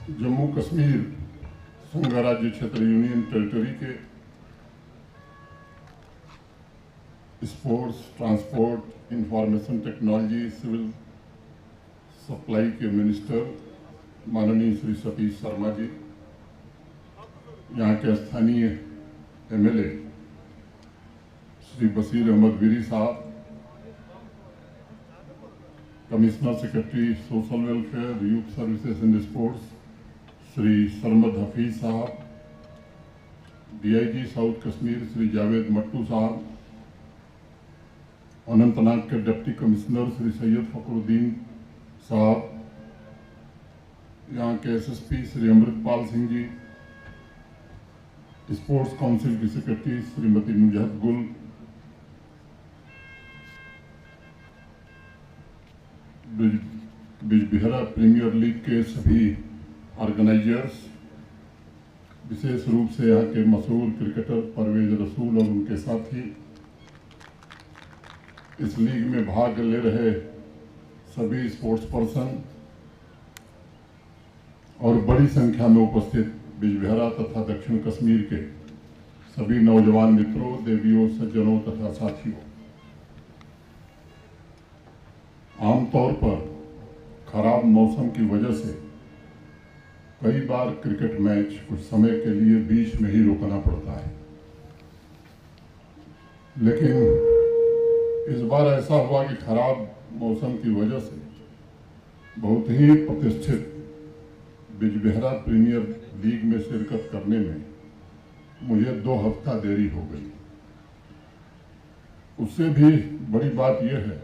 जम्मू कश्मीर संघ राज्य क्षेत्र यूनियन टेरिटरी के sports, transport, information technology, civil supply के मिनिस्टर माननीय श्री सतीश शर्मा जी, यहाँ के स्थानीय MLA Shri Bashir Ahmad Veeri Sahab, commissioner secretary social welfare, youth services and sports Shri Sarmad Hafeez Sahab, DIG south Kashmir Shri Javed Mattoo Sahab, Anantnag के डिप्टी कमिश्नर श्री सैयद फखरुद्दीन साहब, यहाँ के SSP Shri Amritpal Singh ji, sports council की सेक्रेटरी श्रीमती मुजहत गुल, बिजबिहरा प्रीमियर लीग के सभी ऑर्गेनाइजर्स, विशेष रूप से यहाँ के मशहूर क्रिकेटर परवेज रसूल और उनके साथी, इस लीग में भाग ले रहे सभी स्पोर्ट्स पर्सन और बड़ी संख्या में उपस्थित बिजबिहरा तथा दक्षिण कश्मीर के सभी नौजवान मित्रों, देवियों, सज्जनों तथा साथियों, आमतौर पर खराब मौसम की वजह से कई बार क्रिकेट मैच कुछ समय के लिए बीच में ही रोकना पड़ता है, लेकिन इस बार ऐसा हुआ कि खराब मौसम की वजह से बहुत ही प्रतिष्ठित बिजबिहरा प्रीमियर लीग में शिरकत करने में मुझे 2 हफ्ता देरी हो गई। उससे भी बड़ी बात यह है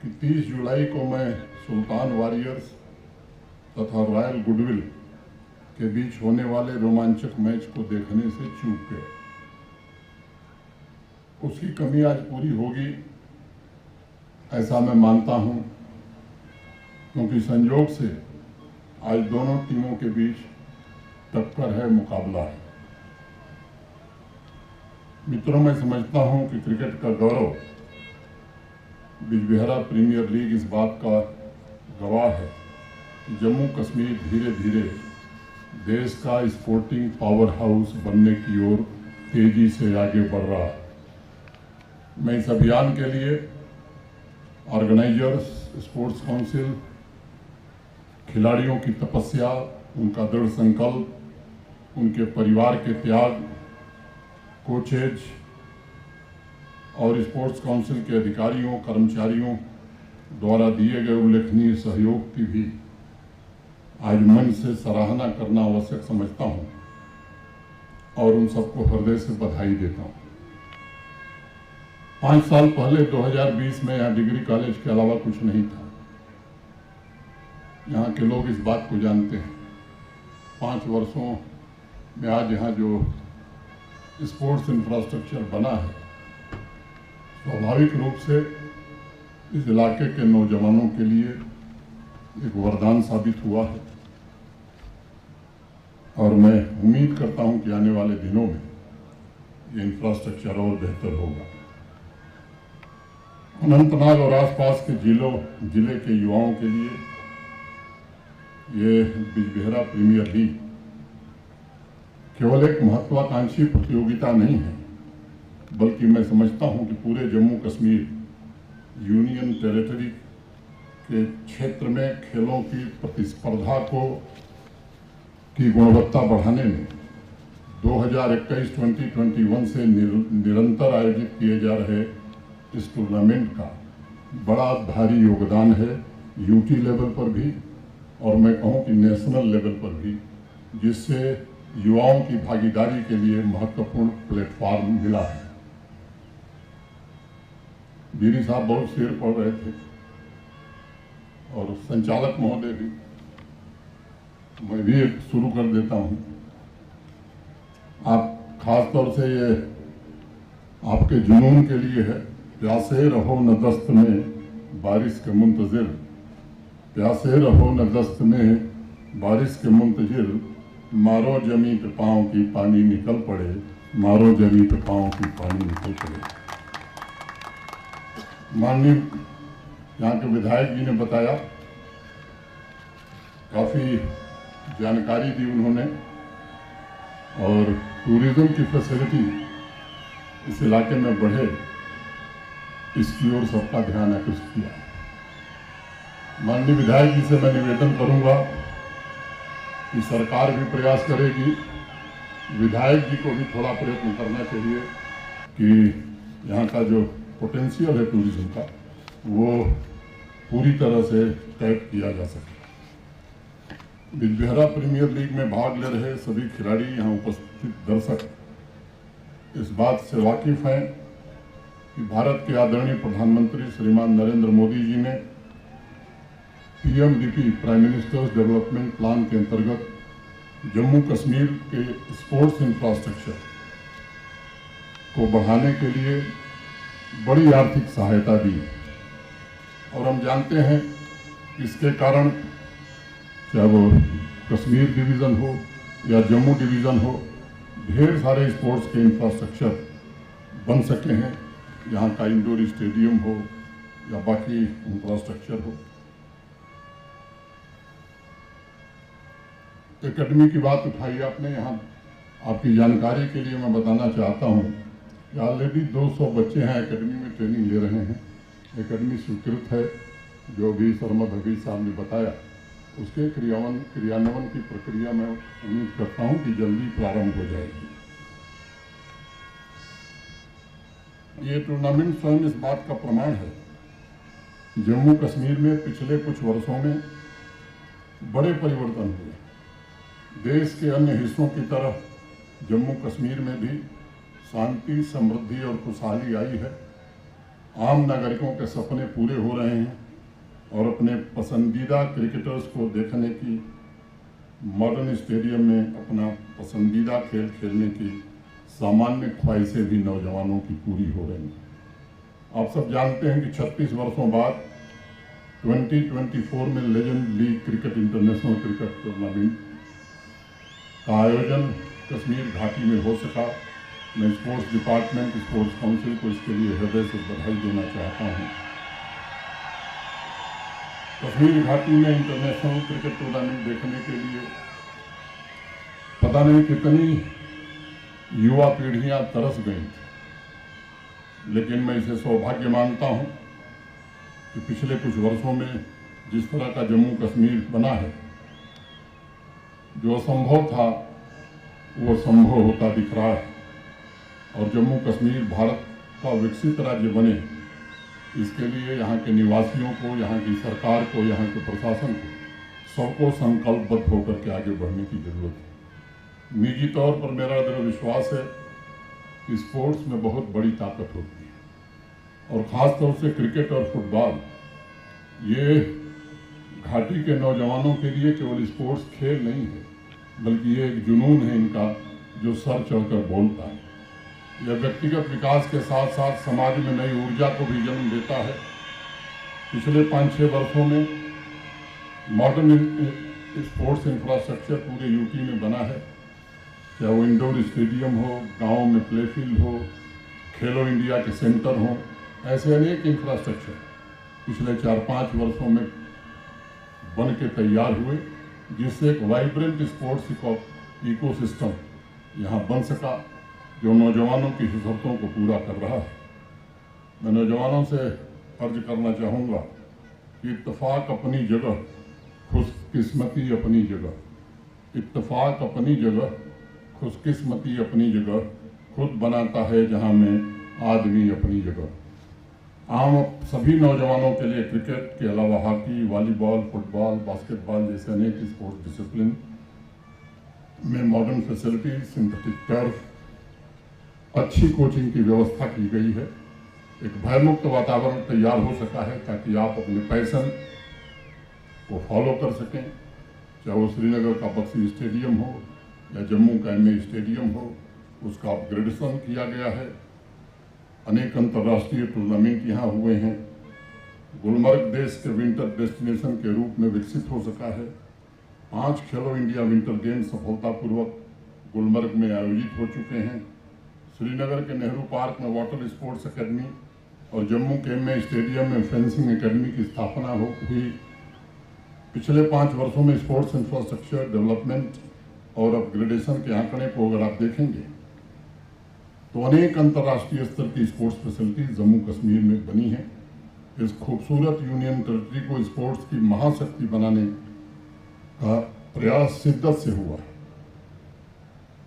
कि 30 जुलाई को मैं सुल्तान वॉरियर्स तथा रॉयल गुडविल के बीच होने वाले रोमांचक मैच को देखने से चूक गए। उसकी कमी आज पूरी होगी ऐसा मैं मानता हूं, क्योंकि संयोग से आज दोनों टीमों के बीच टक्कर है, मुकाबला है। मित्रों, मैं समझता हूं कि क्रिकेट का गौरव बिजबिहरा प्रीमियर लीग इस बात का गवाह है कि जम्मू कश्मीर धीरे धीरे देश का स्पोर्टिंग पावर हाउस बनने की ओर तेजी से आगे बढ़ रहा है। मैं इस अभियान के लिए ऑर्गेनाइजर्स, स्पोर्ट्स काउंसिल, खिलाड़ियों की तपस्या, उनका दृढ़ संकल्प, उनके परिवार के त्याग, कोचेज और स्पोर्ट्स काउंसिल के अधिकारियों, कर्मचारियों द्वारा दिए गए उल्लेखनीय सहयोग की भी आज मन से सराहना करना आवश्यक समझता हूं और उन सबको हृदय से बधाई देता हूं। 5 साल पहले 2020 में यहाँ डिग्री कॉलेज के अलावा कुछ नहीं था। यहाँ के लोग इस बात को जानते हैं। 5 वर्षों में आज यहाँ जो स्पोर्ट्स इंफ्रास्ट्रक्चर बना है, स्वाभाविक रूप से इस इलाके के नौजवानों के लिए एक वरदान साबित हुआ है और मैं उम्मीद करता हूं कि आने वाले दिनों में ये इंफ्रास्ट्रक्चर और बेहतर होगा। अनंतनाग और आसपास के जिले के युवाओं के लिए ये बिजबिहरा प्रीमियर लीग केवल एक महत्वाकांक्षी प्रतियोगिता नहीं है, बल्कि मैं समझता हूं कि पूरे जम्मू कश्मीर यूनियन टेरिटरी के क्षेत्र में खेलों की प्रतिस्पर्धा की गुणवत्ता बढ़ाने में 2021-2021 से निरंतर आयोजित किए जा रहे इस टूर्नामेंट का बड़ा भारी योगदान है, यूटी लेवल पर भी और मैं कहूं कि नेशनल लेवल पर भी, जिससे युवाओं की भागीदारी के लिए महत्वपूर्ण प्लेटफॉर्म मिला है। वीरी साहब बहुत शेर पढ़ रहे थे और संचालक महोदय भी, मैं भी एक शुरू कर देता हूं। आप खास तौर से ये आपके जुनून के लिए है। प्यासे रहो न दस्त में बारिश के मुंतजिर, प्यासे रहो न दस्त में बारिश के मुंतजिर, मारो जमी पे पाँव की पानी निकल पड़े, मारो जमी पे पाँव की पानी निकल पड़े। माननीय यहाँ के विधायक जी ने बताया काफ़ी जानकारी दी उन्होंने और टूरिज़्म की फैसिलिटी इस इलाके में बढ़े इसकी ओर सबका ध्यान आकृष्ट किया। माननीय विधायक जी से मैं निवेदन करूंगा कि सरकार भी प्रयास करेगी, विधायक जी को भी थोड़ा प्रयत्न करना चाहिए कि यहाँ का जो पोटेंशियल है टूरिज्म का वो पूरी तरह से टैप किया जा सके। बिजबिहरा प्रीमियर लीग में भाग ले रहे सभी खिलाड़ी, यहाँ उपस्थित दर्शक इस बात से वाकिफ हैं कि भारत के आदरणीय प्रधानमंत्री श्रीमान नरेंद्र मोदी जी ने PMDP prime ministers development plan के अंतर्गत जम्मू कश्मीर के स्पोर्ट्स इंफ्रास्ट्रक्चर को बढ़ाने के लिए बड़ी आर्थिक सहायता दी और हम जानते हैं इसके कारण चाहे वो कश्मीर डिवीज़न हो या जम्मू डिवीज़न हो, ढेर सारे स्पोर्ट्स के इंफ्रास्ट्रक्चर बन सके हैं। यहाँ का इंडोर स्टेडियम हो या बाकी इंफ्रास्ट्रक्चर हो। एकेडमी की बात उठाई आपने, यहाँ आपकी जानकारी के लिए मैं बताना चाहता हूँ कि ऑलरेडी 200 बच्चे हैं एकेडमी में ट्रेनिंग ले रहे हैं। एकेडमी स्वीकृत है, जो भी सरमद हबीब साहब ने बताया, उसके क्रियान्वयन की प्रक्रिया में उम्मीद करता हूँ कि जल्दी प्रारंभ हो जाएगी। ये टूर्नामेंट स्वयं इस बात का प्रमाण है। जम्मू कश्मीर में पिछले कुछ वर्षों में बड़े परिवर्तन हुए। देश के अन्य हिस्सों की तरह जम्मू कश्मीर में भी शांति, समृद्धि और खुशहाली आई है। आम नागरिकों के सपने पूरे हो रहे हैं और अपने पसंदीदा क्रिकेटर्स को देखने की, मॉडर्न स्टेडियम में अपना पसंदीदा खेल खेलने की सामान्य ख्वाहिशें भी नौजवानों की पूरी हो रही हैं। आप सब जानते हैं कि 36 वर्षों बाद 2024 में legend league cricket international cricket tournament का आयोजन कश्मीर घाटी में हो सका। मैं स्पोर्ट्स डिपार्टमेंट, स्पोर्ट्स काउंसिल को इसके लिए हृदय से बधाई देना चाहता हूँ। कश्मीर घाटी में इंटरनेशनल क्रिकेट टूर्नामेंट देखने के लिए पता नहीं कितनी युवा पीढ़ियां तरस गई थी, लेकिन मैं इसे सौभाग्य मानता हूं कि पिछले कुछ वर्षों में जिस तरह का जम्मू कश्मीर बना है, जो असंभव था वो संभव होता दिख रहा है और जम्मू कश्मीर भारत का विकसित राज्य बने, इसके लिए यहाँ के निवासियों को, यहाँ की सरकार को, यहाँ के प्रशासन को, सबको संकल्पबद्ध होकर के आगे बढ़ने की जरूरत है। निजी तौर पर मेरा दृढ़ विश्वास है कि स्पोर्ट्स में बहुत बड़ी ताकत होती है और ख़ास तौर से क्रिकेट और फुटबॉल, ये घाटी के नौजवानों के लिए केवल स्पोर्ट्स खेल नहीं है, बल्कि ये एक जुनून है इनका जो सर चढ़कर बोलता है। यह व्यक्तिगत विकास के साथ साथ समाज में नई ऊर्जा को भी जन्म देता है। पिछले 5-6 वर्षों में मॉडर्न स्पोर्ट्स इंफ्रास्ट्रक्चर पूरे यूपी में बना है, चाहे वो इंडोर स्टेडियम हो, गाँव में प्ले फील्ड हो, खेलो इंडिया के सेंटर हो, ऐसे अनेक इंफ्रास्ट्रक्चर पिछले 4-5 वर्षों में बन के तैयार हुए, जिससे एक वाइब्रेंट स्पोर्ट्स इकोसिस्टम यहाँ बन सका, जो नौजवानों की ज़रूरतों को पूरा कर रहा है। मैं नौजवानों से अर्ज करना चाहूँगा कि इत्तेफाक अपनी जगह, खुशकिस्मती अपनी जगह। इत्तेफाक अपनी जगह, खुशकिस्मती अपनी जगह, खुद बनाता है जहाँ में आदमी अपनी जगह। आम सभी नौजवानों के लिए क्रिकेट के अलावा हॉकी, वॉलीबॉल, फुटबॉल, बास्केटबॉल जैसे अनेक स्पोर्ट्स डिसिप्लिन में मॉडर्न फैसिलिटी, सिंथेटिक टर्फ, अच्छी कोचिंग की व्यवस्था की गई है। एक भयमुक्त वातावरण तैयार हो सका है ताकि आप अपने पैशन को फॉलो कर सकें, चाहे वो श्रीनगर का बक्सी स्टेडियम हो या जम्मू का MA स्टेडियम हो, उसका अपग्रेडेशन किया गया है। अनेक अंतर्राष्ट्रीय टूर्नामेंट यहाँ हुए हैं। गुलमर्ग देश के विंटर डेस्टिनेशन के रूप में विकसित हो सका है। 5 खेलो इंडिया विंटर गेम्स सफलतापूर्वक गुलमर्ग में आयोजित हो चुके हैं। श्रीनगर के नेहरू पार्क में वाटर स्पोर्ट्स एकेडमी और जम्मू के MA स्टेडियम में फेंसिंग एकेडमी की स्थापना हुई। पिछले 5 वर्षों में स्पोर्ट्स इंफ्रास्ट्रक्चर डेवलपमेंट और अपग्रेडेशन के आंकड़े को अगर आप देखेंगे तो अनेक अंतर्राष्ट्रीय स्तर की स्पोर्ट्स फैसिलिटीज जम्मू कश्मीर में बनी है। इस खूबसूरत यूनियन टेरिटरी को स्पोर्ट्स की महाशक्ति बनाने का प्रयास शिद्दत से हुआ है।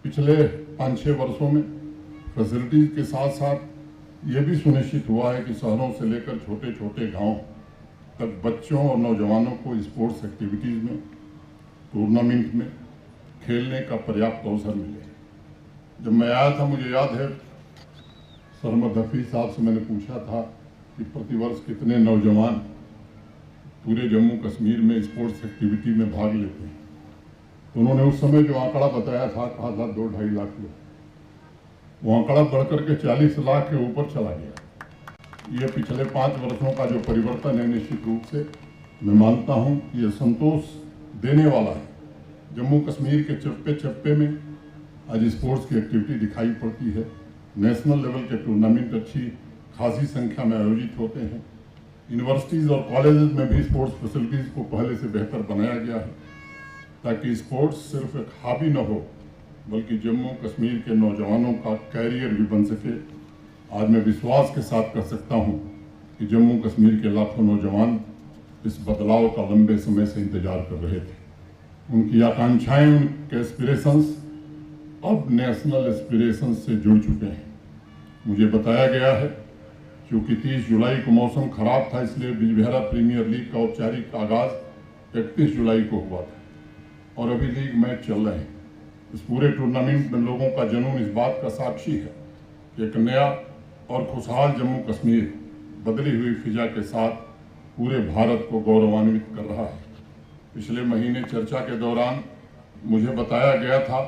पिछले 5-6 वर्षों में फैसिलिटीज के साथ साथ ये भी सुनिश्चित हुआ है कि शहरों से लेकर छोटे छोटे गांव तक बच्चों और नौजवानों को स्पोर्ट्स एक्टिविटीज़ में, टूर्नामेंट में खेलने का पर्याप्त अवसर मिले। जब मैं आया था मुझे याद है सरमद हफीज साहब से मैंने पूछा था कि प्रतिवर्ष कितने नौजवान पूरे जम्मू कश्मीर में स्पोर्ट्स एक्टिविटी में भाग लेते हैं, तो उन्होंने उस समय जो आंकड़ा बताया था कहा था 2-2.5 लाख लोग। वो आंकड़ा बढ़कर के 40 लाख के ऊपर चला गया। ये पिछले 5 वर्षों का जो परिवर्तन है निश्चित रूप से मैं मानता हूँ ये संतोष देने वाला है। जम्मू कश्मीर के चप्पे चप्पे में आज स्पोर्ट्स की एक्टिविटी दिखाई पड़ती है। नेशनल लेवल के टूर्नामेंट अच्छी खासी संख्या में आयोजित होते हैं। यूनिवर्सिटीज़ और कॉलेजेस में भी स्पोर्ट्स फैसिलिटीज़ को पहले से बेहतर बनाया गया है ताकि स्पोर्ट्स सिर्फ एक हॉबी न हो बल्कि जम्मू कश्मीर के नौजवानों का कैरियर भी बन सके। आज मैं विश्वास के साथ कह सकता हूं कि जम्मू कश्मीर के लाखों नौजवान इस बदलाव का लंबे समय से इंतजार कर रहे थे। उनकी आकांक्षाएं, उनके एस्पिरेशंस अब नेशनल एस्पिरेशंस से जुड़ चुके हैं। मुझे बताया गया है क्योंकि 30 जुलाई को मौसम खराब था इसलिए बिजबिहारा प्रीमियर लीग का औपचारिक आगाज 31 जुलाई को हुआ था और अभी लीग मैच चल रहे हैं। इस पूरे टूर्नामेंट में लोगों का जुनून इस बात का साक्षी है कि एक नया और खुशहाल जम्मू कश्मीर बदली हुई फिजा के साथ पूरे भारत को गौरवान्वित कर रहा है। पिछले महीने चर्चा के दौरान मुझे बताया गया था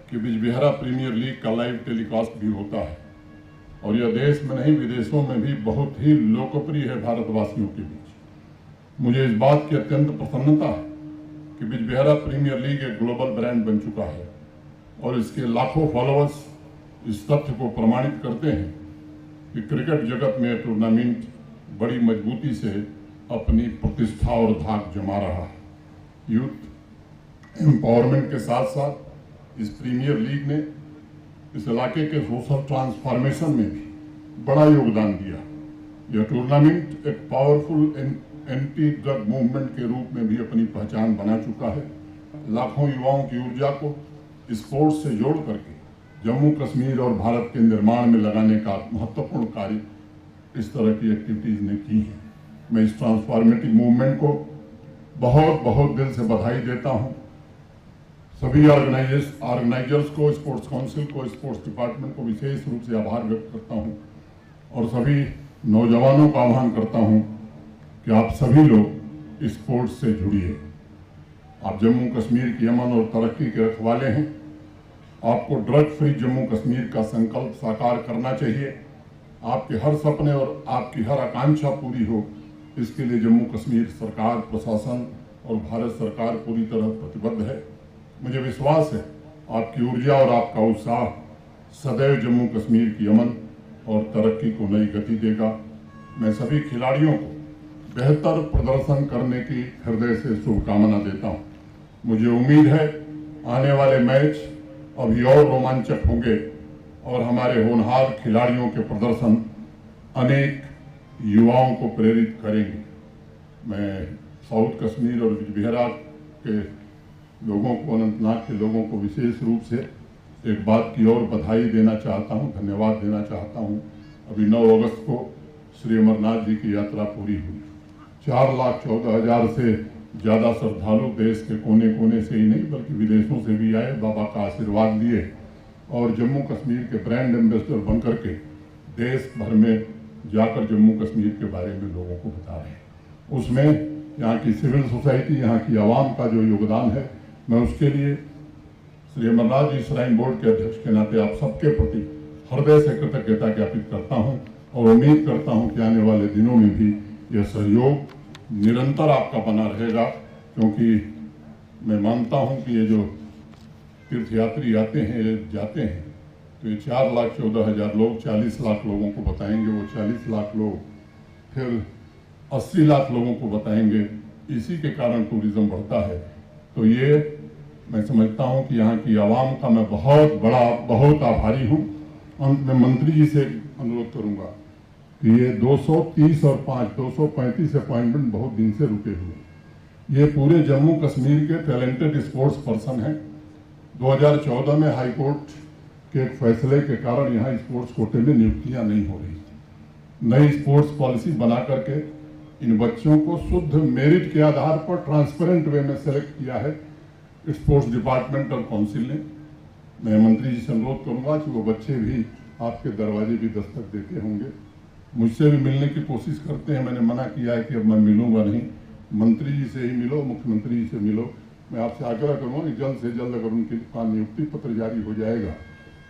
कि बिजबिहारा प्रीमियर लीग का लाइव टेलीकास्ट भी होता है और यह देश में नहीं विदेशों में भी बहुत ही लोकप्रिय है भारतवासियों के बीच। मुझे इस बात की अत्यंत प्रसन्नता है कि बिजबिहारा प्रीमियर लीग एक ग्लोबल ब्रांड बन चुका है और इसके लाखों फॉलोअर्स इस तथ्य को प्रमाणित करते हैं कि क्रिकेट जगत में टूर्नामेंट बड़ी मजबूती से अपनी प्रतिष्ठा और धाक जमा रहा है। यूथ एम्पावरमेंट के साथ साथ इस प्रीमियर लीग ने इस इलाके के सोशल ट्रांसफॉर्मेशन में भी बड़ा योगदान दिया। यह टूर्नामेंट एक पावरफुल एंटी ड्रग मूवमेंट के रूप में भी अपनी पहचान बना चुका है। लाखों युवाओं की ऊर्जा को स्पोर्ट्स से जोड़ करके जम्मू कश्मीर और भारत के निर्माण में लगाने का महत्वपूर्ण कार्य इस तरह की एक्टिविटीज़ ने की है। मैं इस ट्रांसफॉर्मेटिव मूवमेंट को बहुत बहुत दिल से बधाई देता हूं। सभी ऑर्गेनाइजर्स को, स्पोर्ट्स काउंसिल को, स्पोर्ट्स डिपार्टमेंट को विशेष रूप से आभार व्यक्त करता हूं और सभी नौजवानों का आह्वान करता हूं कि आप सभी लोग स्पोर्ट्स से जुड़िए। आप जम्मू कश्मीर की अमन और तरक्की के रखवाले हैं। आपको ड्रग फ्री जम्मू कश्मीर का संकल्प साकार करना चाहिए। आपके हर सपने और आपकी हर आकांक्षा पूरी हो, इसके लिए जम्मू कश्मीर सरकार, प्रशासन और भारत सरकार पूरी तरह प्रतिबद्ध है। मुझे विश्वास है आपकी ऊर्जा और आपका उत्साह सदैव जम्मू कश्मीर की अमन और तरक्की को नई गति देगा। मैं सभी खिलाड़ियों को बेहतर प्रदर्शन करने की हृदय से शुभकामना देता हूँ। मुझे उम्मीद है आने वाले मैच अभी और रोमांचक होंगे और हमारे होनहार खिलाड़ियों के प्रदर्शन अनेक युवाओं को प्रेरित करेंगे। मैं साउथ कश्मीर और बिजबिहारा के लोगों को, अनंतनाग के लोगों को विशेष रूप से एक बात की और बधाई देना चाहता हूं, धन्यवाद देना चाहता हूं। अभी 9 अगस्त को श्री अमरनाथ जी की यात्रा पूरी हुई। 4,14,000 से ज़्यादा श्रद्धालु देश के कोने कोने से ही नहीं बल्कि विदेशों से भी आए, बाबा का आशीर्वाद लिए और जम्मू कश्मीर के ब्रांड एम्बेसडर बनकर के देश भर में जाकर जम्मू कश्मीर के बारे में लोगों को बता रहे हैं। उसमें यहाँ की सिविल सोसाइटी, यहाँ की आवाम का जो योगदान है, मैं उसके लिए श्री अमरनाथ जी श्राइन बोर्ड के अध्यक्ष के नाते आप सबके प्रति हृदय से कृतज्ञता ज्ञापित करता हूँ और उम्मीद करता हूँ कि आने वाले दिनों में भी यह सहयोग निरंतर आपका बना रहेगा, क्योंकि मैं मानता हूँ कि ये जो तीर्थयात्री आते हैं, जाते हैं, तो ये 4,14,000 लोग 40 लाख लोगों को बताएंगे, वो 40 लाख लोग फिर 80 लाख लोगों को बताएंगे इसी के कारण टूरिज्म बढ़ता है। तो ये मैं समझता हूं कि यहाँ की आवाम का मैं बहुत आभारी हूं। अंत में मंत्री जी से अनुरोध करूंगा कि ये 230 और 235 अपॉइंटमेंट बहुत दिन से रुके हुए, ये पूरे जम्मू कश्मीर के टैलेंटेड स्पोर्ट्स पर्सन हैं। 2014 में हाई कोर्ट के एक फैसले के कारण यहाँ स्पोर्ट्स कोटे में नियुक्तियां नहीं हो रही थी। नई स्पोर्ट्स पॉलिसी बना करके इन बच्चों को शुद्ध मेरिट के आधार पर ट्रांसपेरेंट वे में सेलेक्ट किया है स्पोर्ट्स डिपार्टमेंट और काउंसिल ने। मैं मंत्री जी से अनुरोध करूंगा कि वो बच्चे भी आपके दरवाजे भी दस्तक देते होंगे, मुझसे भी मिलने की कोशिश करते हैं। मैंने मना किया है कि अब मैं मिलूंगा नहीं, मंत्री जी से ही मिलो, मुख्यमंत्री जी से मिलो। मैं आपसे आग्रह करूँगा कि जल्द से जल्द अगर उनके पास नियुक्ति पत्र जारी हो जाएगा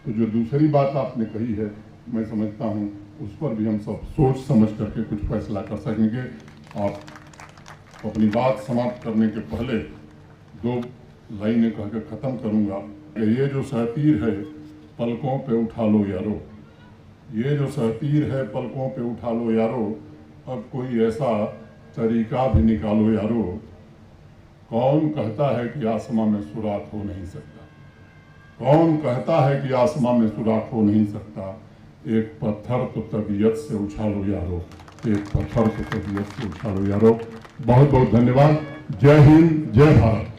तो जो दूसरी बात आपने कही है मैं समझता हूँ उस पर भी हम सब सोच समझ करके कुछ फैसला कर सकेंगे। आप अपनी बात समाप्त करने के पहले 2 लाइनें कहकर ख़त्म करूँगा। ये जो सहतीर है पलकों पे उठा लो यारो, ये जो सहतीर है पलकों पे उठा लो यारो, अब कोई ऐसा तरीका भी निकालो यारो। कौन कहता है कि आसमां में सुराख हो नहीं सकता, कौन कहता है कि आसमां में सुराख हो नहीं सकता। एक पत्थर तो तबीयत से उछालो यारो, एक पत्थर तो तबीयत से उछालो यारो। बहुत बहुत धन्यवाद। जय हिंद, जय भारत।